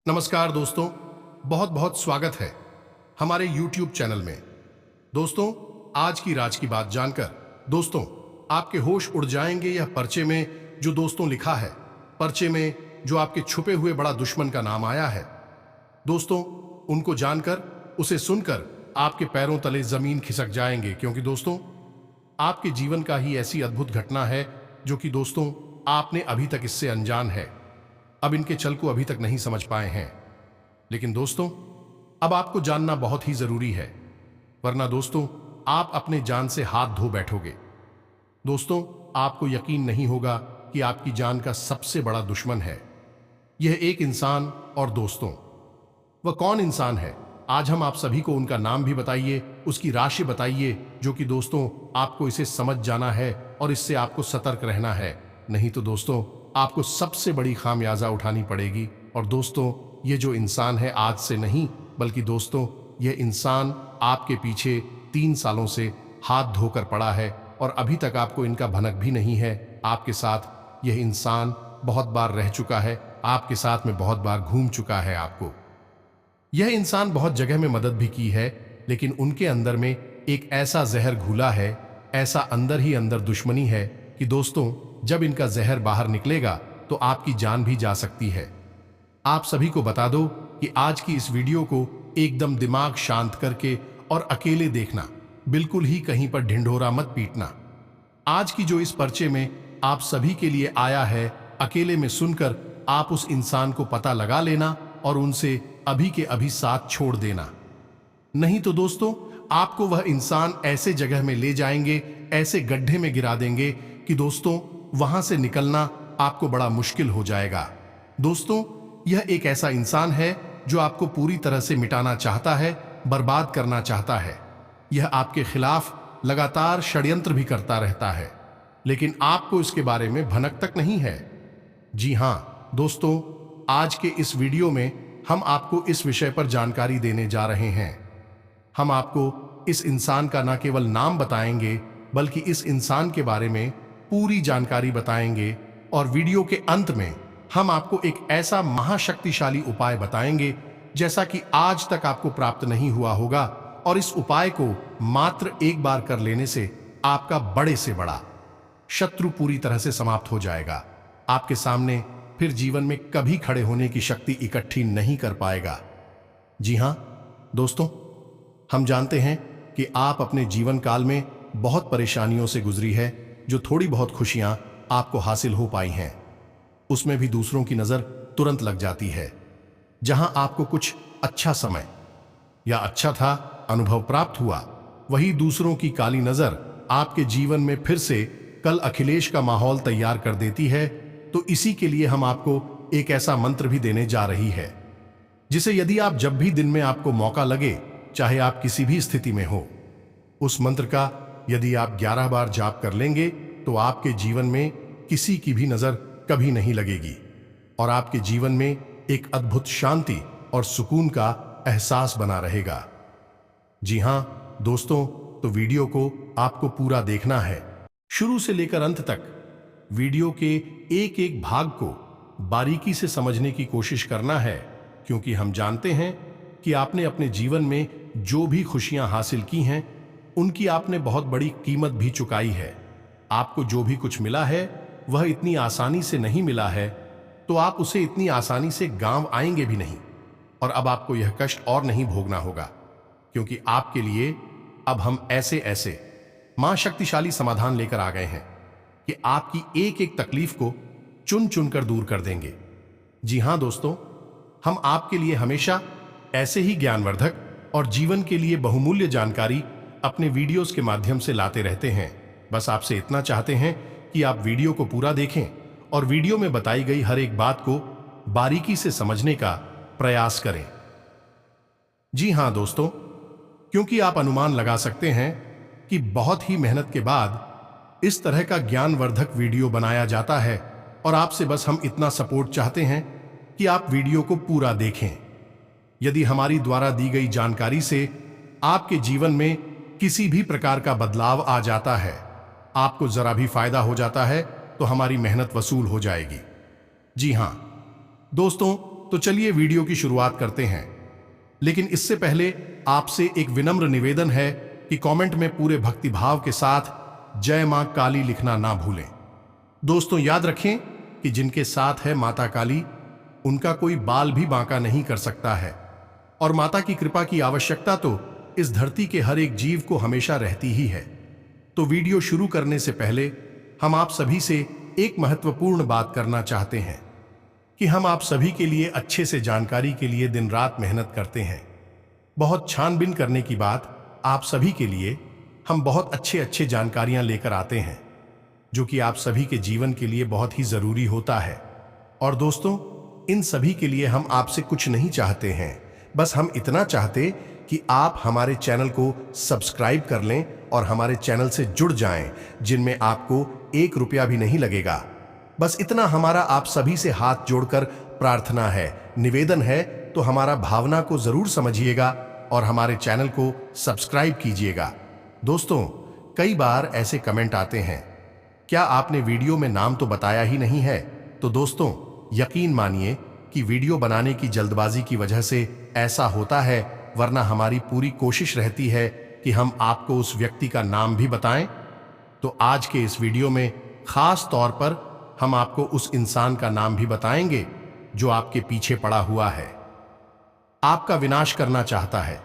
नमस्कार दोस्तों, बहुत बहुत स्वागत है हमारे YouTube चैनल में। दोस्तों, आज की राज की बात जानकर दोस्तों आपके होश उड़ जाएंगे। यह पर्चे में जो दोस्तों लिखा है, पर्चे में जो आपके छुपे हुए बड़ा दुश्मन का नाम आया है, दोस्तों उनको जानकर, उसे सुनकर आपके पैरों तले जमीन खिसक जाएंगे। क्योंकि दोस्तों आपके जीवन का ही ऐसी अद्भुत घटना है जो कि दोस्तों आपने अभी तक इससे अनजान है, अब इनके चल को अभी तक नहीं समझ पाए हैं। लेकिन दोस्तों अब आपको जानना बहुत ही जरूरी है, वरना दोस्तों आप अपने जान से हाथ धो बैठोगे। दोस्तों आपको यकीन नहीं होगा कि आपकी जान का सबसे बड़ा दुश्मन है यह एक इंसान। और दोस्तों वह कौन इंसान है? आज हम आप सभी को उनका नाम भी बताइए, उसकी राशि बताइए, जो कि दोस्तों आपको इसे समझ जाना है और इससे आपको सतर्क रहना है। नहीं तो दोस्तों आपको सबसे बड़ी खामियाजा उठानी पड़ेगी। और दोस्तों ये जो इंसान है आज से नहीं, बल्कि दोस्तों यह इंसान आपके पीछे 3 सालों से हाथ धोकर पड़ा है और अभी तक आपको इनका भनक भी नहीं है। आपके साथ यह इंसान बहुत बार रह चुका है, आपके साथ में बहुत बार घूम चुका है। आपको यह इंसान बहुत जगह में मदद भी की है, लेकिन उनके अंदर में एक ऐसा जहर घुला है, ऐसा अंदर ही अंदर दुश्मनी है कि दोस्तों जब इनका जहर बाहर निकलेगा तो आपकी जान भी जा सकती है। आप सभी को बता दो कि आज की इस वीडियो को एकदम दिमाग शांत करके और अकेले देखना, बिल्कुल ही कहीं पर ढिंढोरा मत पीटना। आज की जो इस पर्चे में आप सभी के लिए आया है, अकेले में सुनकर आप उस इंसान को पता लगा लेना और उनसे अभी के अभी साथ छोड़ देना। नहीं तो दोस्तों आपको वह इंसान ऐसे जगह में ले जाएंगे, ऐसे गड्ढे में गिरा देंगे कि दोस्तों वहां से निकलना आपको बड़ा मुश्किल हो जाएगा। दोस्तों यह एक ऐसा इंसान है जो आपको पूरी तरह से मिटाना चाहता है, बर्बाद करना चाहता है। यह आपके खिलाफ लगातार षड्यंत्र भी करता रहता है, लेकिन आपको इसके बारे में भनक तक नहीं है। जी हां दोस्तों, आज के इस वीडियो में हम आपको इस विषय पर जानकारी देने जा रहे हैं। हम आपको इस इंसान का न केवल नाम बताएंगे, बल्कि इस इंसान के बारे में पूरी जानकारी बताएंगे। और वीडियो के अंत में हम आपको एक ऐसा महाशक्तिशाली उपाय बताएंगे जैसा कि आज तक आपको प्राप्त नहीं हुआ होगा। और इस उपाय को मात्र एक बार कर लेने से आपका बड़े से बड़ा शत्रु पूरी तरह से समाप्त हो जाएगा। आपके सामने फिर जीवन में कभी खड़े होने की शक्ति इकट्ठी नहीं कर पाएगा। जी हां दोस्तों, हम जानते हैं कि आप अपने जीवन काल में बहुत परेशानियों से गुजरी है। जो थोड़ी बहुत खुशियां आपको हासिल हो पाई हैं, उसमें भी दूसरों की नजर तुरंत लग जाती है। जहां आपको कुछ अच्छा समय या अच्छा था अनुभव प्राप्त हुआ, वही दूसरों की काली नजर आपके जीवन में फिर से कल अखिलेश का माहौल तैयार कर देती है। तो इसी के लिए हम आपको एक ऐसा मंत्र भी देने जा रही है, जिसे यदि आप जब भी दिन में आपको मौका लगे, चाहे आप किसी भी स्थिति में हो, उस मंत्र का यदि आप 11 बार जाप कर लेंगे तो आपके जीवन में किसी की भी नजर कभी नहीं लगेगी और आपके जीवन में एक अद्भुत शांति और सुकून का एहसास बना रहेगा। जी हां दोस्तों, तो वीडियो को आपको पूरा देखना है, शुरू से लेकर अंत तक। वीडियो के एक एक भाग को बारीकी से समझने की कोशिश करना है, क्योंकि हम जानते हैं कि आपने अपने जीवन में जो भी खुशियां हासिल की हैं, उनकी आपने बहुत बड़ी कीमत भी चुकाई है। आपको जो भी कुछ मिला है वह इतनी आसानी से नहीं मिला है, तो आप उसे इतनी आसानी से गांव आएंगे भी नहीं। और अब आपको यह कष्ट और नहीं भोगना होगा, क्योंकि आपके लिए अब हम ऐसे ऐसे मां शक्तिशाली समाधान लेकर आ गए हैं कि आपकी एक एक तकलीफ को चुन चुनकर दूर कर देंगे। जी हां दोस्तों, हम आपके लिए हमेशा ऐसे ही ज्ञानवर्धक और जीवन के लिए बहुमूल्य जानकारी अपने वीडियोस के माध्यम से लाते रहते हैं। बस आपसे इतना चाहते हैं कि आप वीडियो को पूरा देखें और वीडियो में बताई गई हर एक बात को बारीकी से समझने का प्रयास करें। जी हां दोस्तों, क्योंकि आप अनुमान लगा सकते हैं कि बहुत ही मेहनत के बाद इस तरह का ज्ञानवर्धक वीडियो बनाया जाता है, और आपसे बस हम इतना सपोर्ट चाहते हैं कि आप वीडियो को पूरा देखें। यदि हमारी द्वारा दी गई जानकारी से आपके जीवन में किसी भी प्रकार का बदलाव आ जाता है, आपको जरा भी फायदा हो जाता है, तो हमारी मेहनत वसूल हो जाएगी। जी हां दोस्तों, तो चलिए वीडियो की शुरुआत करते हैं। लेकिन इससे पहले आपसे एक विनम्र निवेदन है कि कमेंट में पूरे भक्तिभाव के साथ जय मां काली लिखना ना भूलें। दोस्तों, याद रखें कि जिनके साथ है माता काली, उनका कोई बाल भी बांका नहीं कर सकता है, और माता की कृपा की आवश्यकता तो इस धरती के हर एक जीव को हमेशा रहती ही है। तो वीडियो शुरू करने से पहले हम आप सभी से एक महत्वपूर्ण बात करना चाहते हैं कि हम आप सभी के लिए अच्छे से जानकारी के लिए दिन रात मेहनत करते हैं। बहुत छानबीन करने की बात आप सभी के लिए हम बहुत अच्छे जानकारियां लेकर आते हैं, जो कि आप सभी के जीवन के लिए बहुत ही जरूरी होता है। और दोस्तों, इन सभी के लिए हम आपसे कुछ नहीं चाहते हैं, बस हम इतना चाहते कि आप हमारे चैनल को सब्सक्राइब कर लें और हमारे चैनल से जुड़ जाएं, जिनमें आपको 1 रुपया भी नहीं लगेगा। बस इतना हमारा आप सभी से हाथ जोड़कर प्रार्थना है, निवेदन है। तो हमारा भावना को जरूर समझिएगा और हमारे चैनल को सब्सक्राइब कीजिएगा। दोस्तों, कई बार ऐसे कमेंट आते हैं, क्या आपने वीडियो में नाम तो बताया ही नहीं है? तो दोस्तों, यकीन मानिए कि वीडियो बनाने की जल्दबाजी की वजह से ऐसा होता है, वरना हमारी पूरी कोशिश रहती है कि हम आपको उस व्यक्ति का नाम भी बताएं। तो आज के इस वीडियो में खास तौर पर हम आपको उस इंसान का नाम भी बताएंगे जो आपके पीछे पड़ा हुआ है, आपका विनाश करना चाहता है,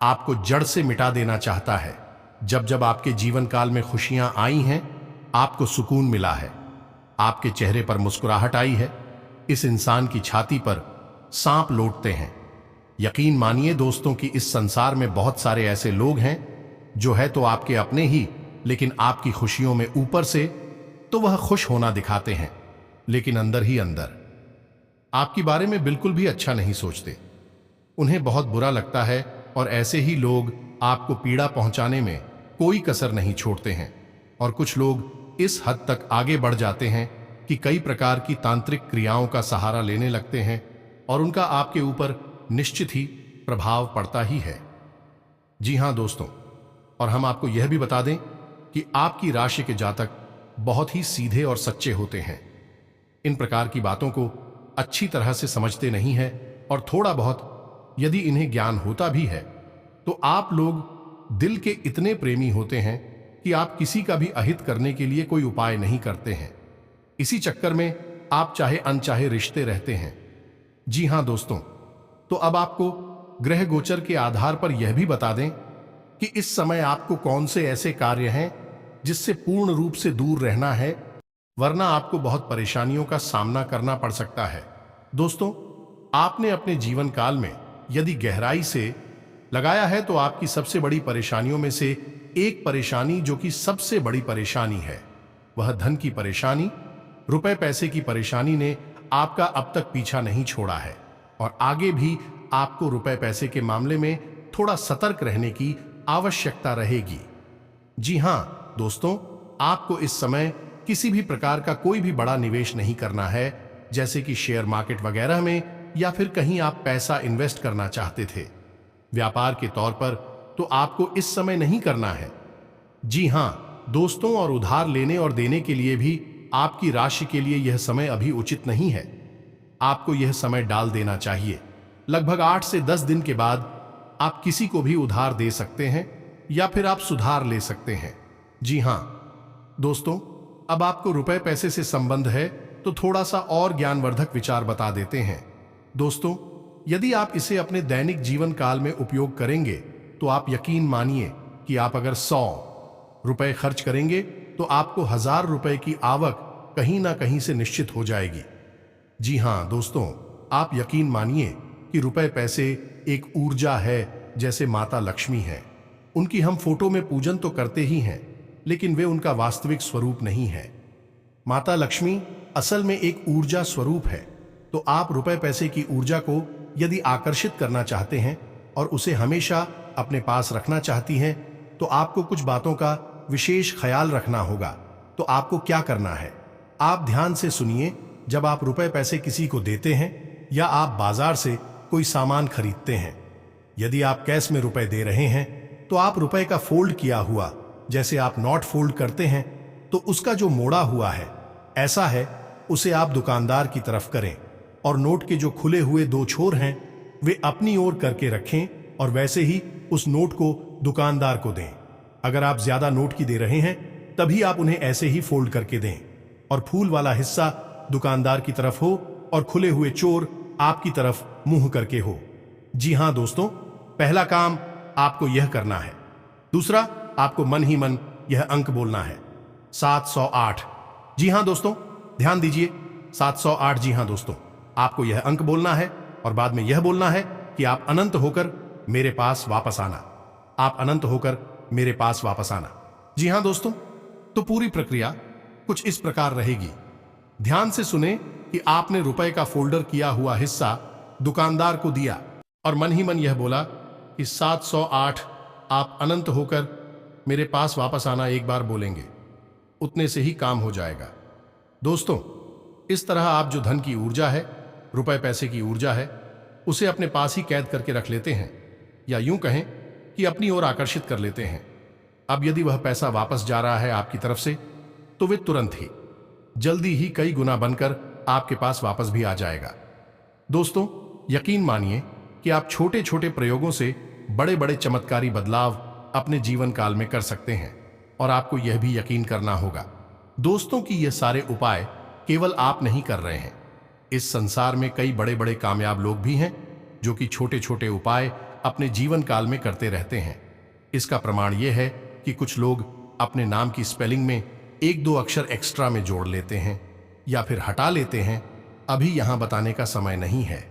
आपको जड़ से मिटा देना चाहता है। जब जब आपके जीवन काल में खुशियां आई हैं, आपको सुकून मिला है, आपके चेहरे पर मुस्कुराहट आई है, इस इंसान की छाती पर सांप लौटते हैं। यकीन मानिए दोस्तों कि इस संसार में बहुत सारे ऐसे लोग हैं जो है तो आपके अपने ही, लेकिन आपकी खुशियों में ऊपर से तो वह खुश होना दिखाते हैं, लेकिन अंदर ही अंदर आपके बारे में बिल्कुल भी अच्छा नहीं सोचते। उन्हें बहुत बुरा लगता है और ऐसे ही लोग आपको पीड़ा पहुंचाने में कोई कसर नहीं छोड़ते हैं। और कुछ लोग इस हद तक आगे बढ़ जाते हैं कि कई प्रकार की तांत्रिक क्रियाओं का सहारा लेने लगते हैं और उनका आपके ऊपर निश्चित ही प्रभाव पड़ता ही है। जी हां दोस्तों, और हम आपको यह भी बता दें कि आपकी राशि के जातक बहुत ही सीधे और सच्चे होते हैं। इन प्रकार की बातों को अच्छी तरह से समझते नहीं है, और थोड़ा बहुत यदि इन्हें ज्ञान होता भी है तो आप लोग दिल के इतने प्रेमी होते हैं कि आप किसी का भी अहित करने के लिए कोई उपाय नहीं करते हैं। इसी चक्कर में आप चाहे अनचाहे रिश्ते रहते हैं। जी हां दोस्तों, तो अब आपको ग्रह गोचर के आधार पर यह भी बता दें कि इस समय आपको कौन से ऐसे कार्य हैं जिससे पूर्ण रूप से दूर रहना है, वरना आपको बहुत परेशानियों का सामना करना पड़ सकता है। दोस्तों, आपने अपने जीवन काल में यदि गहराई से लगाया है तो आपकी सबसे बड़ी परेशानियों में से एक परेशानी, जो कि सबसे बड़ी परेशानी है, वह धन की परेशानी, रुपए पैसे की परेशानी ने आपका अब तक पीछा नहीं छोड़ा है, और आगे भी आपको रुपए पैसे के मामले में थोड़ा सतर्क रहने की आवश्यकता रहेगी। जी हां दोस्तों, आपको इस समय किसी भी प्रकार का कोई भी बड़ा निवेश नहीं करना है, जैसे कि शेयर मार्केट वगैरह में, या फिर कहीं आप पैसा इन्वेस्ट करना चाहते थे व्यापार के तौर पर, तो आपको इस समय नहीं करना है। जी हां दोस्तों, और उधार लेने और देने के लिए भी आपकी राशि के लिए यह समय अभी उचित नहीं है। आपको यह समय डाल देना चाहिए। लगभग 8 से 10 दिन के बाद आप किसी को भी उधार दे सकते हैं या फिर आप सुधार ले सकते हैं। जी हां दोस्तों, अब आपको रुपए पैसे से संबंध है तो थोड़ा सा और ज्ञानवर्धक विचार बता देते हैं। दोस्तों, यदि आप इसे अपने दैनिक जीवन काल में उपयोग करेंगे तो आप यकीन मानिए कि आप अगर 100 रुपए खर्च करेंगे तो आपको 1000 रुपए की आवक कहीं ना कहीं से निश्चित हो जाएगी। जी हां दोस्तों, आप यकीन मानिए कि रुपए पैसे एक ऊर्जा है, जैसे माता लक्ष्मी है। उनकी हम फोटो में पूजन तो करते ही हैं, लेकिन वे उनका वास्तविक स्वरूप नहीं है। माता लक्ष्मी असल में एक ऊर्जा स्वरूप है। तो आप रुपए पैसे की ऊर्जा को यदि आकर्षित करना चाहते हैं और उसे हमेशा अपने पास रखना चाहती हैं, तो आपको कुछ बातों का विशेष ख्याल रखना होगा। तो आपको क्या करना है, आप ध्यान से सुनिए। जब आप रुपए पैसे किसी को देते हैं या आप बाजार से कोई सामान खरीदते हैं, यदि आप कैश में रुपए दे रहे हैं तो आप रुपए का फोल्ड किया हुआ, जैसे आप नोट फोल्ड करते हैं, तो उसका जो मोड़ा हुआ है ऐसा है, उसे आप दुकानदार की तरफ करें। और नोट के जो खुले हुए दो छोर हैं वे अपनी ओर करके रखें और वैसे ही उस नोट को दुकानदार को दें। अगर आप ज्यादा नोट की दे रहे हैं तभी आप उन्हें ऐसे ही फोल्ड करके दें और फूल वाला हिस्सा दुकानदार की तरफ हो और खुले हुए चोर आपकी तरफ मुंह करके हो। जी हां दोस्तों, पहला काम आपको यह करना है। दूसरा, आपको मन ही मन यह अंक बोलना है 708। जी हां दोस्तों, ध्यान दीजिए 708। जी हां दोस्तों, आपको यह अंक बोलना है और बाद में यह बोलना है कि आप अनंत होकर मेरे पास वापस आना। आप अनंत होकर मेरे पास वापस आना। जी हां दोस्तों, तो पूरी प्रक्रिया कुछ इस प्रकार रहेगी। ध्यान से सुने कि आपने रुपए का फोल्डर किया हुआ हिस्सा दुकानदार को दिया और मन ही मन यह बोला कि 708 आप अनंत होकर मेरे पास वापस आना एक बार बोलेंगे, उतने से ही काम हो जाएगा। दोस्तों, इस तरह आप जो धन की ऊर्जा है, रुपए पैसे की ऊर्जा है, उसे अपने पास ही कैद करके रख लेते हैं या यूं कहें कि अपनी ओर आकर्षित कर लेते हैं। अब यदि वह पैसा वापस जा रहा है आपकी तरफ से तो वे तुरंत ही जल्दी ही कई गुना बनकर आपके पास वापस भी आ जाएगा। दोस्तों, यकीन मानिए कि आप छोटे छोटे प्रयोगों से बड़े बड़े चमत्कारी बदलाव अपने जीवन काल में कर सकते हैं और आपको यह भी यकीन करना होगा दोस्तों कि ये सारे उपाय केवल आप नहीं कर रहे हैं। इस संसार में कई बड़े बड़े कामयाब लोग भी हैं जो कि छोटे छोटे उपाय अपने जीवन काल में करते रहते हैं। इसका प्रमाण यह है कि कुछ लोग अपने नाम की स्पेलिंग में एक दो अक्षर एक्स्ट्रा में जोड़ लेते हैं या फिर हटा लेते हैं। अभी यहां बताने का समय नहीं है,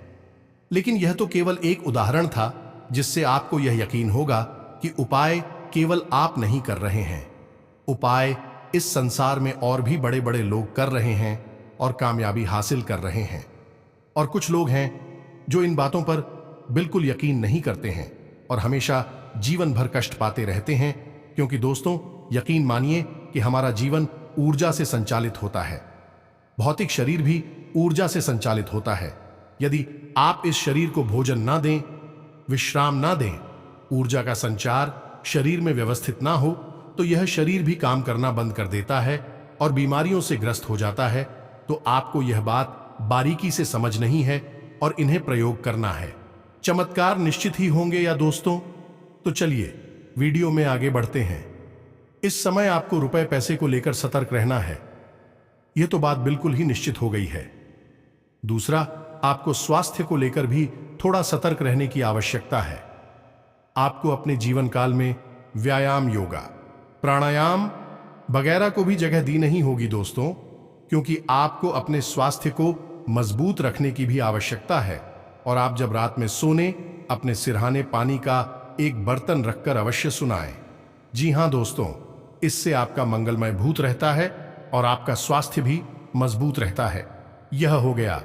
लेकिन यह तो केवल एक उदाहरण था जिससे आपको यह यकीन होगा कि उपाय केवल आप नहीं कर रहे हैं। उपाय इस संसार में और भी बड़े बड़े लोग कर रहे हैं और कामयाबी हासिल कर रहे हैं। और कुछ लोग हैं जो इन बातों पर बिल्कुल यकीन नहीं करते हैं और हमेशा जीवन भर कष्ट पाते रहते हैं, क्योंकि दोस्तों यकीन मानिए कि हमारा जीवन ऊर्जा से संचालित होता है। भौतिक शरीर भी ऊर्जा से संचालित होता है। यदि आप इस शरीर को भोजन ना दें, विश्राम ना दें, ऊर्जा का संचार शरीर में व्यवस्थित ना हो तो यह शरीर भी काम करना बंद कर देता है और बीमारियों से ग्रस्त हो जाता है। तो आपको यह बात बारीकी से समझ नहीं है और इन्हें प्रयोग करना है। चमत्कार निश्चित ही होंगे या दोस्तों? तो चलिए वीडियो में आगे बढ़ते हैं। इस समय आपको रुपए पैसे को लेकर सतर्क रहना है, यह तो बात बिल्कुल ही निश्चित हो गई है। दूसरा, आपको स्वास्थ्य को लेकर भी थोड़ा सतर्क रहने की आवश्यकता है। आपको अपने जीवन काल में व्यायाम, योगा, प्राणायाम वगैरह को भी जगह दी नहीं होगी दोस्तों, क्योंकि आपको अपने स्वास्थ्य को मजबूत रखने की भी आवश्यकता है। और आप जब रात में सोने अपने सिरहाने पानी का एक बर्तन रखकर अवश्य सुनाएं। जी हां दोस्तों, इससे आपका मंगलमय भूत रहता है और आपका स्वास्थ्य भी मजबूत रहता है। यह हो गया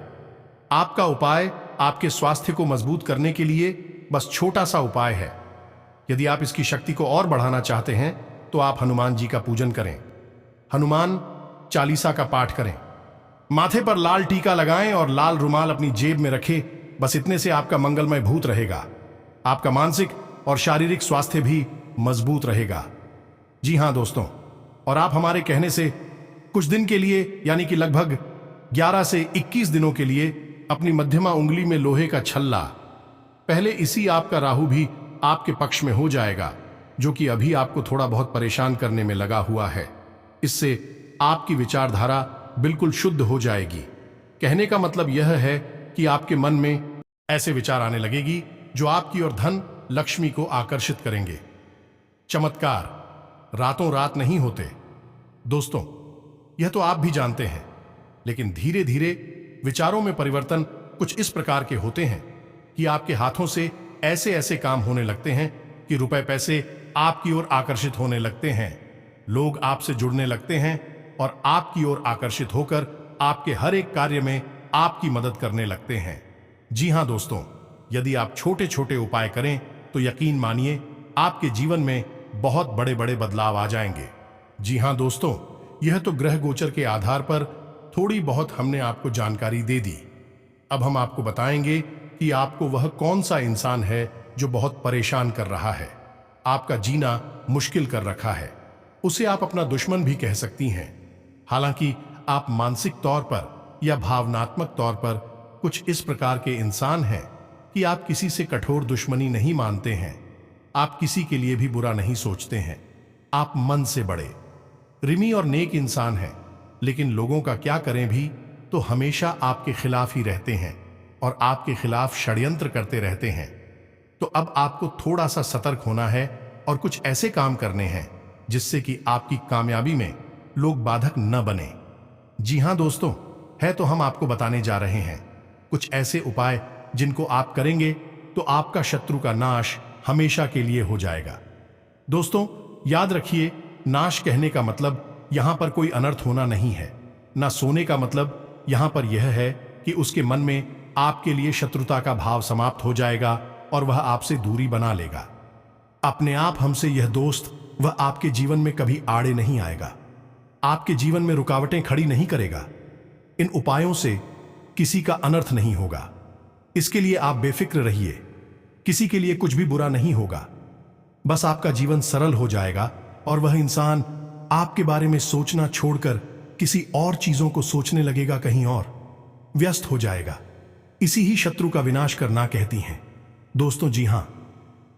आपका उपाय आपके स्वास्थ्य को मजबूत करने के लिए। बस छोटा सा उपाय है। यदि आप इसकी शक्ति को और बढ़ाना चाहते हैं तो आप हनुमान जी का पूजन करें, हनुमान चालीसा का पाठ करें, माथे पर लाल टीका लगाएं और लाल रुमाल अपनी जेब में रखें। बस इतने से आपका मंगलमय भूत रहेगा। आपका मानसिक और शारीरिक स्वास्थ्य भी मजबूत रहेगा। जी हां दोस्तों, और आप हमारे कहने से कुछ दिन के लिए यानी कि लगभग 11 से 21 दिनों के लिए अपनी मध्यमा उंगली में लोहे का छल्ला, पहले इसी आपका राहु भी आपके पक्ष में हो जाएगा, जो कि अभी आपको थोड़ा बहुत परेशान करने में लगा हुआ है। इससे आपकी विचारधारा बिल्कुल शुद्ध हो जाएगी। कहने का मतलब यह है कि आपके मन में ऐसे विचार आने लगेगी जो आपकी और धन लक्ष्मी को आकर्षित करेंगे। चमत्कार रातों रात नहीं होते दोस्तों, यह तो आप भी जानते हैं, लेकिन धीरे धीरे विचारों में परिवर्तन कुछ इस प्रकार के होते हैं कि आपके हाथों से ऐसे ऐसे काम होने लगते हैं कि रुपए पैसे आपकी ओर आकर्षित होने लगते हैं, लोग आपसे जुड़ने लगते हैं और आपकी ओर आकर्षित होकर आपके हर एक कार्य में आपकी मदद करने लगते हैं। जी हां दोस्तों, यदि आप छोटे छोटे उपाय करें तो यकीन मानिए आपके जीवन में बहुत बड़े बड़े बदलाव आ जाएंगे। जी हां दोस्तों, यह तो ग्रह गोचर के आधार पर थोड़ी बहुत हमने आपको जानकारी दे दी। अब हम आपको बताएंगे कि आपको वह कौन सा इंसान है जो बहुत परेशान कर रहा है, आपका जीना मुश्किल कर रखा है। उसे आप अपना दुश्मन भी कह सकती हैं। हालांकि आप मानसिक तौर पर या भावनात्मक तौर पर कुछ इस प्रकार के इंसान हैं कि आप किसी से कठोर दुश्मनी नहीं मानते हैं, आप किसी के लिए भी बुरा नहीं सोचते हैं, आप मन से बड़े रिमी और नेक इंसान हैं, लेकिन लोगों का क्या करें भी तो हमेशा आपके खिलाफ ही रहते हैं और आपके खिलाफ षड्यंत्र करते रहते हैं। तो अब आपको थोड़ा सा सतर्क होना है और कुछ ऐसे काम करने हैं जिससे कि आपकी कामयाबी में लोग बाधक न बने। जी हां दोस्तों, है तो हम आपको बताने जा रहे हैं कुछ ऐसे उपाय जिनको आप करेंगे तो आपका शत्रु का नाश हमेशा के लिए हो जाएगा। दोस्तों याद रखिए, नाश कहने का मतलब यहां पर कोई अनर्थ होना नहीं है, ना सोने का मतलब यहां पर यह है कि उसके मन में आपके लिए शत्रुता का भाव समाप्त हो जाएगा और वह आपसे दूरी बना लेगा। अपने आप हमसे यह दोस्त वह आपके जीवन में कभी आड़े नहीं आएगा, आपके जीवन में रुकावटें खड़ी नहीं करेगा। इन उपायों से किसी का अनर्थ नहीं होगा, इसके लिए आप बेफिक्र रहिए, किसी के लिए कुछ भी बुरा नहीं होगा। बस आपका जीवन सरल हो जाएगा और वह इंसान आपके बारे में सोचना छोड़कर किसी और चीजों को सोचने लगेगा, कहीं और व्यस्त हो जाएगा। इसी ही शत्रु का विनाश करना कहती हैं दोस्तों। जी हां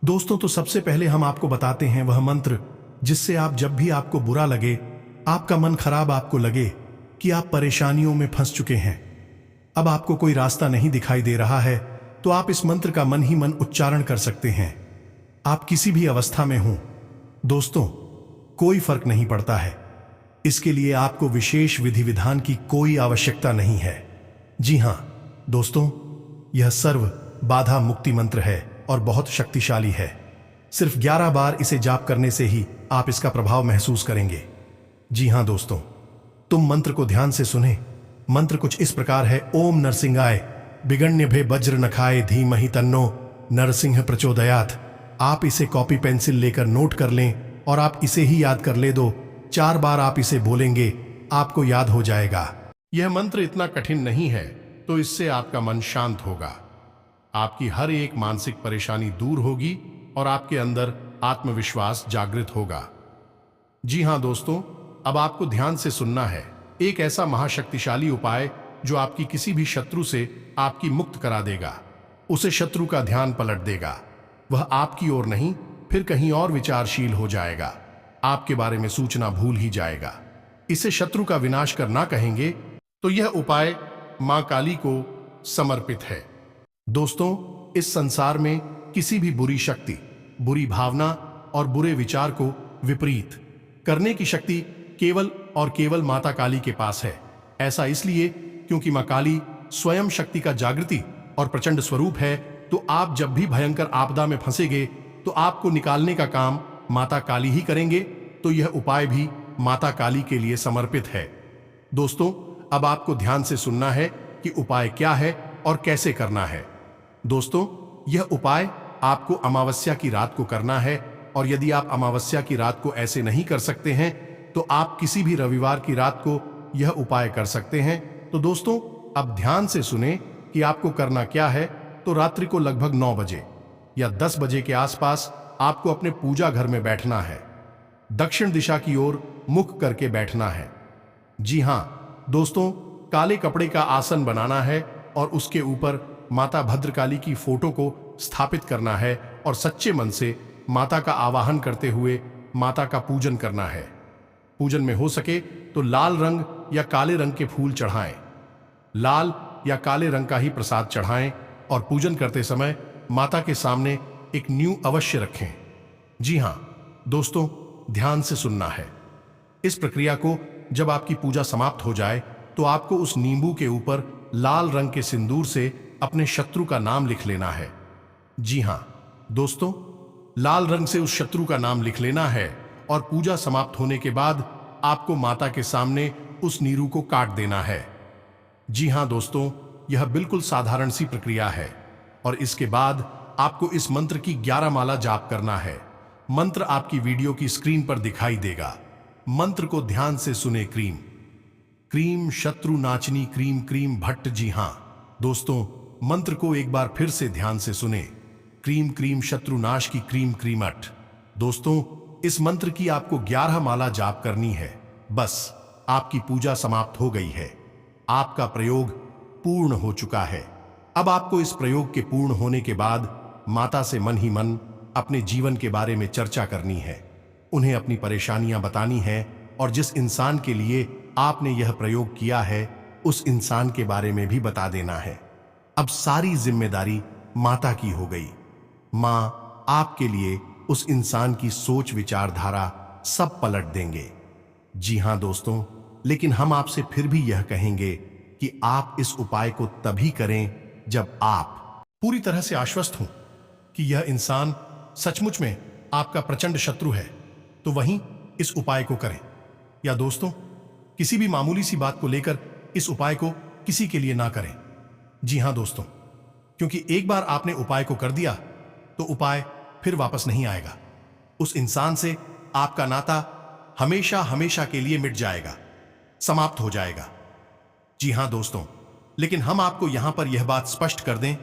दोस्तों, तो सबसे पहले हम आपको बताते हैं वह मंत्र जिससे आप जब भी आपको बुरा लगे, आपका मन खराब आपको लगे कि आप परेशानियों में फंस चुके हैं, अब आपको कोई रास्ता नहीं दिखाई दे रहा है, तो आप इस मंत्र का मन ही मन उच्चारण कर सकते हैं। आप किसी भी अवस्था में हों दोस्तों, कोई फर्क नहीं पड़ता है। इसके लिए आपको विशेष विधि विधान की कोई आवश्यकता नहीं है। जी हां दोस्तों, यह सर्व बाधा मुक्ति मंत्र है और बहुत शक्तिशाली है। सिर्फ 11 बार इसे जाप करने से ही आप इसका प्रभाव महसूस करेंगे। जी हां दोस्तों, तुम मंत्र को ध्यान से सुने। मंत्र कुछ इस प्रकार है, ओम नरसिंहाय बिगण्य भे वज्र नखाए धीमहि तन्नो नरसिंह प्रचोदयात्। आप इसे कॉपी पेंसिल लेकर नोट कर लें और आप इसे ही याद कर ले दो। 4 बार आप इसे बोलेंगे, आपको याद हो जाएगा। यह मंत्र इतना कठिन नहीं है, तो इससे आपका मन शांत होगा, आपकी हर एक मानसिक परेशानी दूर होगी और आपके अंदर आत्मविश्वास जागृत होगा। जी हां दोस्तों, अब आपको ध्यान से सुनना है एक ऐसा महाशक्तिशाली उपाय जो आपकी किसी भी शत्रु से आपकी मुक्त करा देगा, उसे शत्रु का ध्यान पलट देगा, वह आपकी ओर नहीं फिर कहीं और विचारशील हो जाएगा, आपके बारे में सूचना भूल ही जाएगा। इसे शत्रु का विनाश करना कहेंगे तो यह उपाय मां काली को समर्पित है। दोस्तों, इस संसार में किसी भी बुरी शक्ति, बुरी भावना और बुरे विचार को विपरीत करने की शक्ति केवल और केवल माता काली के पास है। ऐसा इसलिए क्योंकि मां काली स्वयं शक्ति का जागृति और प्रचंड स्वरूप है। तो आप जब भी भयंकर आपदा में फंसेंगे तो आपको निकालने का काम माता काली ही करेंगे। तो यह उपाय भी माता काली के लिए समर्पित है। दोस्तों, अब आपको ध्यान से सुनना है कि उपाय क्या है और कैसे करना है। दोस्तों, यह उपाय आपको अमावस्या की रात को करना है, और यदि आप अमावस्या की रात को ऐसे नहीं कर सकते हैं तो आप किसी भी रविवार की रात को यह उपाय कर सकते हैं। तो दोस्तों, अब ध्यान से सुने कि आपको करना क्या है। तो रात्रि को लगभग 9 बजे या 10 बजे के आसपास आपको अपने पूजा घर में बैठना है, दक्षिण दिशा की ओर मुख करके बैठना है। जी हां दोस्तों, काले कपड़े का आसन बनाना है और उसके ऊपर माता भद्रकाली की फोटो को स्थापित करना है और सच्चे मन से माता का आवाहन करते हुए माता का पूजन करना है। पूजन में हो सके तो लाल रंग या काले रंग के फूल चढ़ाएं, लाल या काले रंग का ही प्रसाद चढ़ाएं और पूजन करते समय माता के सामने एक नींव अवश्य रखें। जी हां दोस्तों, ध्यान से सुनना है। इस प्रक्रिया को जब आपकी पूजा समाप्त हो जाए तो आपको उस नींबू के ऊपर लाल रंग के सिंदूर से अपने शत्रु का नाम लिख लेना है। जी हां दोस्तों, लाल रंग से उस शत्रु का नाम लिख लेना है और पूजा समाप्त होने के बाद आपको माता के सामने उस नीरू को काट देना है। जी हां दोस्तों, यह बिल्कुल साधारण सी प्रक्रिया है और इसके बाद आपको इस मंत्र की 11 माला जाप करना है। मंत्र आपकी वीडियो की स्क्रीन पर दिखाई देगा। मंत्र को ध्यान से सुने। क्रीम क्रीम शत्रु नाचनी क्रीम क्रीम भट्ट। जी हां दोस्तों, मंत्र को एक बार फिर से ध्यान से सुने। क्रीम क्रीम शत्रु नाश की क्रीम क्रीमट। दोस्तों, इस मंत्र की आपको 11 माला जाप करनी है। बस आपकी पूजा समाप्त हो गई है, आपका प्रयोग पूर्ण हो चुका है। अब आपको इस प्रयोग के पूर्ण होने के बाद माता से मन ही मन अपने जीवन के बारे में चर्चा करनी है, उन्हें अपनी परेशानियां बतानी है और जिस इंसान के लिए आपने यह प्रयोग किया है उस इंसान के बारे में भी बता देना है। अब सारी जिम्मेदारी माता की हो गई। मां आपके लिए उस इंसान की सोच विचारधारा सब पलट देंगे। जी हां दोस्तों, लेकिन हम आपसे फिर भी यह कहेंगे कि आप इस उपाय को तभी करें जब आप पूरी तरह से आश्वस्त हों कि यह इंसान सचमुच में आपका प्रचंड शत्रु है, तो वहीं इस उपाय को करें। या दोस्तों, किसी भी मामूली सी बात को लेकर इस उपाय को किसी के लिए ना करें। जी हां दोस्तों, क्योंकि एक बार आपने उपाय को कर दिया तो उपाय फिर वापस नहीं आएगा। उस इंसान से आपका नाता हमेशा हमेशा के लिए मिट जाएगा, समाप्त हो जाएगा। जी हां दोस्तों, लेकिन हम आपको यहां पर यह बात स्पष्ट कर दें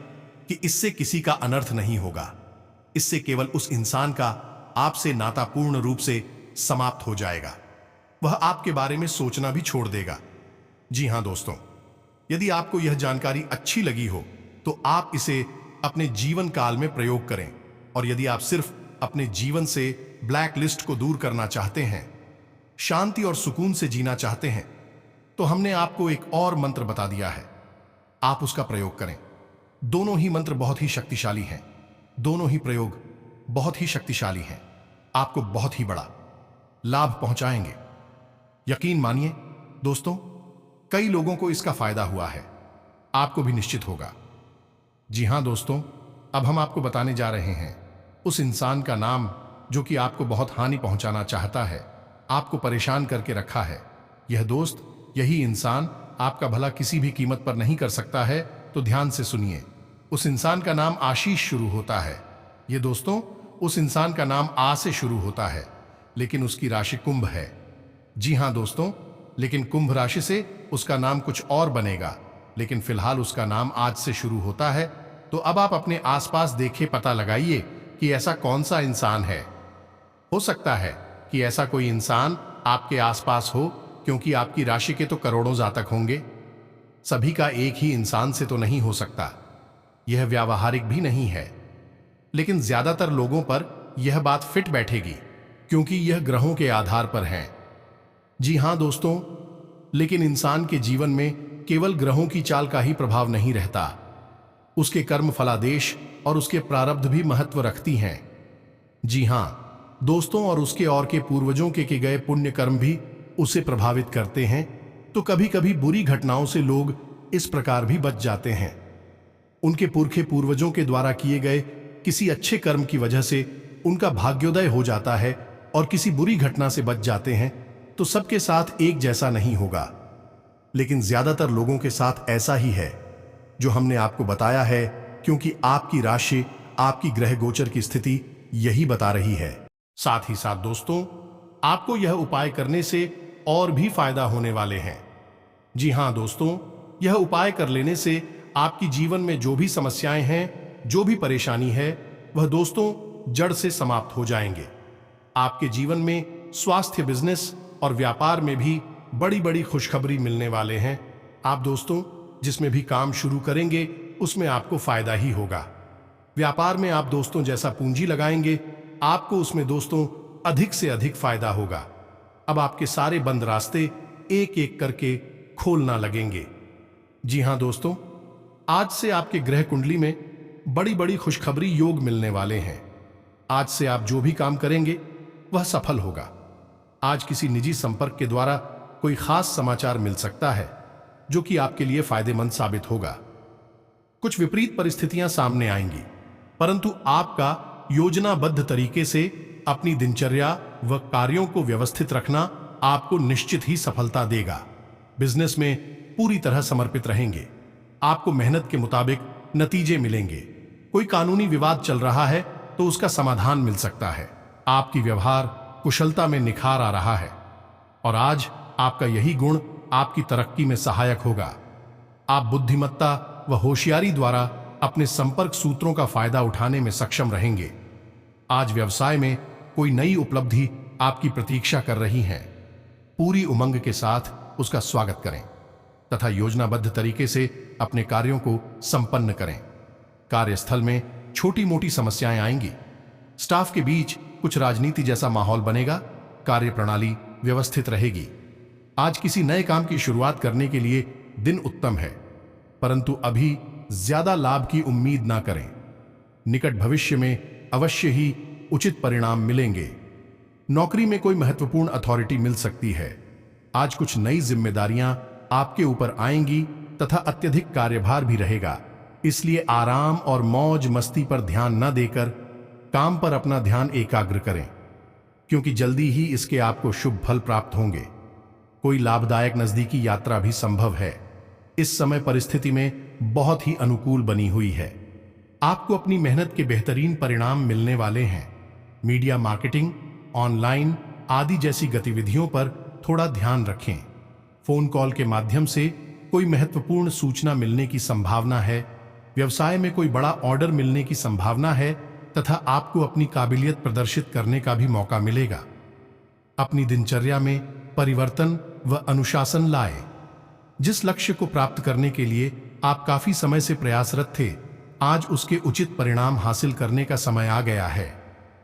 कि इससे किसी का अनर्थ नहीं होगा। इससे केवल उस इंसान का आपसे नाता पूर्ण रूप से समाप्त हो जाएगा। वह आपके बारे में सोचना भी छोड़ देगा। जी हां दोस्तों, यदि आपको यह जानकारी अच्छी लगी हो तो आप इसे अपने जीवन काल में प्रयोग करें। और यदि आप सिर्फ अपने जीवन से ब्लैक लिस्ट को दूर करना चाहते हैं, शांति और सुकून से जीना चाहते हैं, तो हमने आपको एक और मंत्र बता दिया है, आप उसका प्रयोग करें। दोनों ही मंत्र बहुत ही शक्तिशाली हैं, दोनों ही प्रयोग बहुत ही शक्तिशाली हैं, आपको बहुत ही बड़ा लाभ पहुंचाएंगे। यकीन मानिए दोस्तों, कई लोगों को इसका फायदा हुआ है, आपको भी निश्चित होगा। जी हां दोस्तों, अब हम आपको बताने जा रहे हैं उस इंसान का नाम जो कि आपको बहुत हानि पहुंचाना चाहता है, आपको परेशान करके रखा है। यह दोस्त, यही इंसान आपका भला किसी भी कीमत पर नहीं कर सकता है, तो ध्यान से सुनिए। उस इंसान का नाम आशीष शुरू होता है। ये दोस्तों, उस इंसान का नाम आ से शुरू होता है, लेकिन उसकी राशि कुंभ है। जी हां दोस्तों, लेकिन कुंभ राशि से उसका नाम कुछ और बनेगा, लेकिन फिलहाल उसका नाम आज से शुरू होता है। तो अब आप अपने आसपास देखे, पता लगाइए कि ऐसा कौन सा इंसान है। हो सकता है कि ऐसा कोई इंसान आपके आसपास हो, क्योंकि आपकी राशि के तो करोड़ों जातक होंगे। सभी का एक ही इंसान से तो नहीं हो सकता, यह व्यावहारिक भी नहीं है, लेकिन ज्यादातर लोगों पर यह बात फिट बैठेगी, क्योंकि यह ग्रहों के आधार पर है। जी हां दोस्तों, लेकिन इंसान के जीवन में केवल ग्रहों की चाल का ही प्रभाव नहीं रहता, उसके कर्म फलादेश और उसके प्रारब्ध भी महत्व रखती हैं। जी हां दोस्तों, और उसके और के पूर्वजों के किए गए पुण्य कर्म भी उसे प्रभावित करते हैं। तो कभी कभी बुरी घटनाओं से लोग इस प्रकार भी बच जाते हैं। उनके पुरखे पूर्वजों के द्वारा किए गए किसी अच्छे कर्म की वजह से उनका भाग्योदय हो जाता है, और किसी बुरी घटना से बच जाते हैं। तो सबके साथ एक जैसा नहीं होगा, लेकिन ज्यादातर लोगों के साथ ऐसा ही है जो हमने आपको बताया है, क्योंकि आपकी राशि, आपकी ग्रह गोचर की स्थिति यही बता रही है। साथ ही साथ दोस्तों, आपको यह उपाय करने से और भी फायदा होने वाले हैं। जी हां दोस्तों, यह उपाय कर लेने से आपकी जीवन में जो भी समस्याएं हैं, जो भी परेशानी है, वह दोस्तों जड़ से समाप्त हो जाएंगे। आपके जीवन में स्वास्थ्य, बिजनेस और व्यापार में भी बड़ी बड़ी खुशखबरी मिलने वाले हैं। आप दोस्तों जिसमें भी काम शुरू करेंगे उसमें आपको फायदा ही होगा। व्यापार में आप दोस्तों जैसा पूंजी लगाएंगे, आपको उसमें दोस्तों अधिक से अधिक फायदा होगा। अब आपके सारे बंद रास्ते एक एक करके खोलना लगेंगे। जी हां दोस्तों, आज से आपके ग्रह कुंडली में बड़ी बड़ी खुशखबरी योग मिलने वाले हैं। आज से आप जो भी काम करेंगे वह सफल होगा। आज किसी निजी संपर्क के द्वारा कोई खास समाचार मिल सकता है जो कि आपके लिए फायदेमंद साबित होगा। कुछ विपरीत परिस्थितियां सामने आएंगी, परंतु आपका योजनाबद्ध तरीके से अपनी दिनचर्या व कार्यों को व्यवस्थित रखना आपको निश्चित ही सफलता देगा। बिजनेस में पूरी तरह समर्पित रहेंगे, आपको मेहनत के मुताबिक नतीजे मिलेंगे। कोई कानूनी विवाद चल रहा है तो उसका समाधान मिल सकता है। आपकी व्यवहार कुशलता में निखार आ रहा है, और आज आपका यही गुण आपकी तरक्की में सहायक होगा। आप बुद्धिमत्ता व होशियारी द्वारा अपने संपर्क सूत्रों का फायदा उठाने में सक्षम रहेंगे। आज व्यवसाय में कोई नई उपलब्धि आपकी प्रतीक्षा कर रही है। पूरी उमंग के साथ उसका स्वागत करें तथा योजनाबद्ध तरीके से अपने कार्यों को संपन्न करें। कार्यस्थल में छोटी मोटी समस्याएं आएंगी। स्टाफ के बीच कुछ राजनीति जैसा माहौल बनेगा। कार्य प्रणाली व्यवस्थित रहेगी। आज किसी नए काम की शुरुआत करने के लिए दिन उत्तम है, परंतु अभी ज्यादा लाभ की उम्मीद ना करें। निकट भविष्य में अवश्य ही उचित परिणाम मिलेंगे। नौकरी में कोई महत्वपूर्ण अथॉरिटी मिल सकती है। आज कुछ नई जिम्मेदारियां आपके ऊपर आएंगी तथा अत्यधिक कार्यभार भी रहेगा। इसलिए आराम और मौज मस्ती पर ध्यान न देकर काम पर अपना ध्यान एकाग्र करें, क्योंकि जल्दी ही इसके आपको शुभ फल प्राप्त होंगे। कोई लाभदायक नजदीकी यात्रा भी संभव है। इस समय परिस्थिति में बहुत ही अनुकूल बनी हुई है। आपको अपनी मेहनत के बेहतरीन परिणाम मिलने वाले हैं। मीडिया मार्केटिंग, ऑनलाइन आदि जैसी गतिविधियों पर थोड़ा ध्यान रखें। फोन कॉल के माध्यम से कोई महत्वपूर्ण सूचना मिलने की संभावना है। व्यवसाय में कोई बड़ा ऑर्डर मिलने की संभावना है तथा आपको अपनी काबिलियत प्रदर्शित करने का भी मौका मिलेगा। अपनी दिनचर्या में परिवर्तन व अनुशासन लाएं। जिस लक्ष्य को प्राप्त करने के लिए आप काफी समय से प्रयासरत थे, आज उसके उचित परिणाम हासिल करने का समय आ गया है।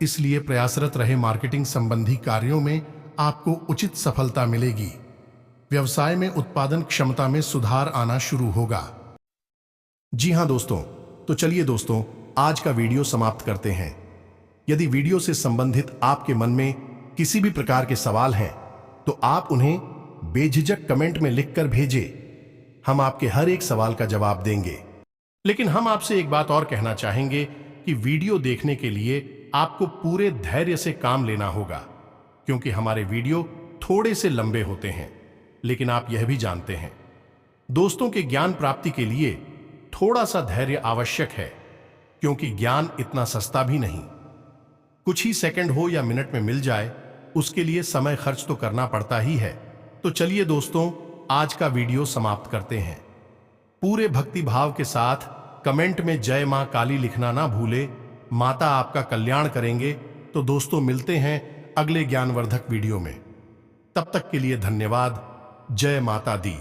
इसलिए प्रयासरत रहे। मार्केटिंग संबंधी कार्यों में आपको उचित सफलता मिलेगी। व्यवसाय में उत्पादन क्षमता में सुधार आना शुरू होगा। जी हां दोस्तों, तो चलिए दोस्तों, आज का वीडियो समाप्त करते हैं। यदि वीडियो से संबंधित आपके मन में किसी भी प्रकार के सवाल हैं तो आप उन्हें बेझिझक कमेंट में लिखकर भेजें। हम आपके हर एक सवाल का जवाब देंगे। लेकिन हम आपसे एक बात और कहना चाहेंगे कि वीडियो देखने के लिए आपको पूरे धैर्य से काम लेना होगा, क्योंकि हमारे वीडियो थोड़े से लंबे होते हैं। लेकिन आप यह भी जानते हैं, दोस्तों के ज्ञान प्राप्ति के लिए थोड़ा सा धैर्य आवश्यक है, क्योंकि ज्ञान इतना सस्ता भी नहीं। कुछ ही सेकंड हो या मिनट में मिल जाए, उसके लिए समय खर्च तो करना पड़ता ही है। तो चलिए दोस्तों, आज का वीडियो समाप्त करते हैं। पूरे भक्ति भाव के साथ कमेंट में जय मां काली लिखना ना भूले। माता आपका कल्याण करेंगे। तो दोस्तों, मिलते हैं अगले ज्ञानवर्धक वीडियो में। तब तक के लिए धन्यवाद। जय माता दी।